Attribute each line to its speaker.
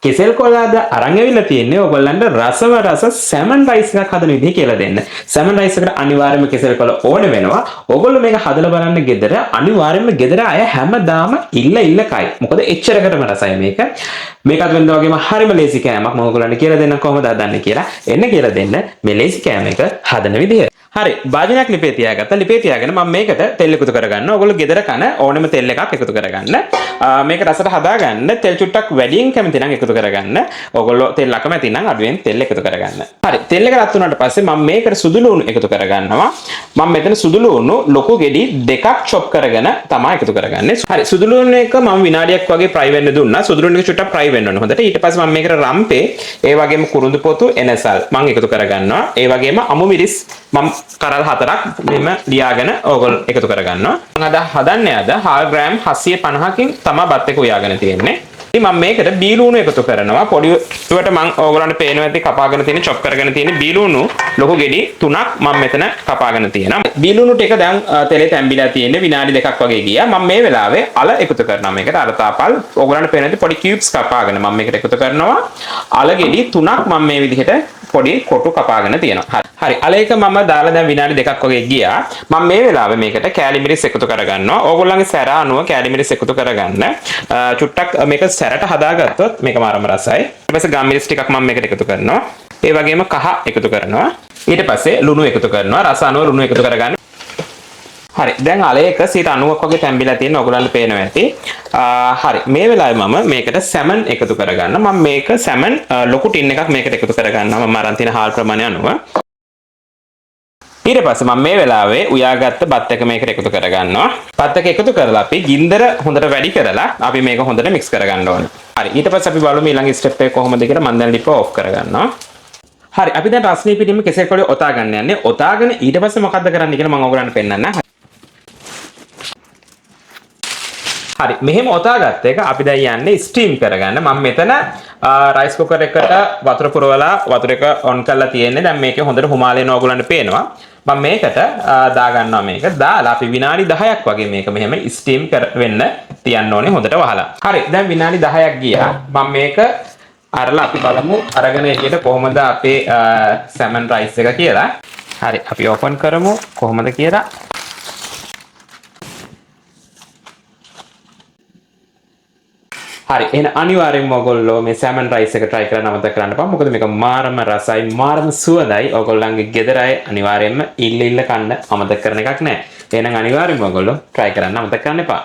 Speaker 1: කෙසෙල් කොළ අද අරන් ඇවිල්ලා තියෙන්නේ ඔයගොල්ලන්ට රසම රස සැමන් රයිස් එකක් හදන විදිහ කියලා දෙන්න. සැමන් රයිස් එකට අනිවාර්යයෙන්ම කෙසෙල් කොළ ඕන වෙනවා. ඔයගොල්ලෝ මේක හදලා බලන්න ගෙදර අනිවාර්යයෙන්ම ගෙදර අය හැමදාම ඉල්ල කයි. මොකද එච්චරකටම රසයි මේක. මේකත් වෙනද වගේම හරිම ලේසි කෑමක්. මම ඔයගොල්ලන්ට කියලා දෙන්නම් කොහොමද හදන්නේ කියලා. එන්න කියලා දෙන්න මේ ලේසි කෑම එක හදන විදිහ. හරි භාජනයක් ලිපේ තියාගත්තා. ලිපේ තියාගෙන මම මේකට තෙල් එකතු කරගන්න. ඔයගොල්ලෝ ගෙදර කන ඕනෙම තෙල් එකක් එකතු කරගන්න. මේක රසට හදාගන්න තෙල් චුට්ටක් වැඩියෙන් කැමති නම් එකතු කරගන්න. ඔයගොල්ලෝ තෙල් අකමැති නම් අඩුවෙන් තෙල් එකතු කරගන්න. හරි තෙල් එක රත් වුණාට පස්සේ මම මේකට සුදු ලුණු එකතු කරගන්නවා. මම මෙතන සුදු ලුණු ලොකු ගෙඩි දෙකක් chop කරගෙන තමයි එකතු කරගන්නේ. හරි සුදු ලුණු එක මම විනාඩියක් වගේ fry වෙන්න දුන්නා. සුදු ලුණු එක චුට්ටක් fry වෙන්න ඕන හොඳට. ඊට පස්සේ මම මේකට රම්පේ ඒ වගේම කුරුඳු පොතු එනසල් මම එකතු කරගන්නවා. ඒ වගේම අමු මිරිස් මම කරල් 4ක් මෙම ලියාගෙන ඕගොල්ලෝ එකතු කරගන්නවා. මම අද හදන්නේ අද 4 ග්‍රෑම් 750කින් තමයි බත් එක උයාගෙන තියෙන්නේ. ඉතින් මම මේකට බීලුණු එකතු කරනවා. පොඩි ටුවට මම ඕගොල්ලන්ට පේනවා ඇති කපාගෙන තියෙන chop කරගෙන තියෙන බීලුණු ලොකු ගෙඩි 3ක් මම මෙතන කපාගෙන තියෙනවා. බීලුණු ටික දැන් තෙලේ තැම්බිලා තියෙන්නේ විනාඩි 2ක් වගේ ගියා. මම මේ වෙලාවේ අල එකතු කරනවා. මේකට අර තාපල් ඕගොල්ලන්ට පේන ඇති පොඩි cubes කපාගෙන මම මේකට එකතු කරනවා. අල ගෙඩි 3ක් මම මේ විදිහට පොඩි කොටු කපාගෙන තියෙනවා. හරි අල එක මම දාලා දැන් විනාඩි 2ක් වගේ ගියා. මම මේ වෙලාවේ මේකට කෑලි මිරිස් එකතු කරගන්නවා. ඕගොල්ලන්ගේ සැර අනුව කෑලි මිරිස් එකතු කරගන්න. චුට්ටක් මේක සැරට හදාගත්තොත් මේක මාරම රසයි. ඊට පස්සේ ගම් මිරිස් ටිකක් මම මේකට එකතු කරනවා. ඒ වගේම කහ එකතු කරනවා. ඊට පස්සේ ලුණු එකතු කරනවා. රස අනුව ලුණු එකතු කරගන්න. හරි දැන් අලේ එක 90ක් වගේ තැම්බිලා තියෙන ඔයගොල්ලන්ට පේනවා ඇති. හරි මේ වෙලාවේ මම මේකට සැමන් එකතු කරගන්න. මම මේක සැමන් ලොකු ටින් එකක් මේකට එකතු කරගන්නවා. මම අරන් තියෙන හාල් ප්‍රමාණය අනුව. ඊට පස්සේ මම මේ වෙලාවේ උයාගත්ත බත් එක මේකට එකතු කරගන්නවා. බත් එක එකතු කරලා අපි ගින්දර හොඳට වැඩි කරලා අපි මේක හොඳට මික්ස් කරගන්න ඕනේ. හරි ඊට පස්සේ අපි බලමු ඊළඟ ස්ටෙප් එක කොහොමද කියලා. මම දැන් ලිප ඔෆ් කරගන්නවා. හරි අපි දැන් රස්නේ පිටින්ම කෙසෙල් කොටේ ඔතා ගන්න යන්නේ. ඔතාගෙන ඊට පස්සේ මොකද්ද කරන්න කියලා මම ඔයගොල්ලන්ට පෙන්නන්නම්. හරි මෙහෙම ඔතාගත්ත එක අපි දැන් යන්නේ ස්ටීම් කරගන්න. මම මෙතන රයිස් කුකර් එකට වතුර පුරවලා වතුර එක ඔන් කරලා තියෙන්නේ. දැන් මේකේ හොඳට හුමාලේන ඕගොල්ලන්ට පේනවා. මම මේකට දා ගන්නවා. මේක දාලා අපි විනාඩි 10ක් වගේ මේක මෙහෙම ස්ටීම් වෙන්න තියන්න ඕනේ හොඳට වහලා. හරි දැන් විනාඩි 10ක් ගියා. මම මේක අරලා අපි බලමු අරගෙන එළියට කොහොමද අපේ සැමන් රයිස් එක කියලා. හරි අපි ඕපන් කරමු කොහොමද කියලා. හරි එහෙනම් අනිවාර්යෙන්ම ඔයගොල්ලෝ මේ සැමන් රයිස් එක try කරන්න අමතක කරන්න එපා. මොකද මේක මාරම රසයි මාරම සුවඳයි. ඔයගොල්ලන්ගේ ගෙදර අය අනිවාර්යෙන්ම ඉල්ල කන්න අමතක කරන එකක් නෑ. එහෙනම් අනිවාර්යෙන්ම ඔයගොල්ලෝ try කරන්න අමතක කරන්න එපා.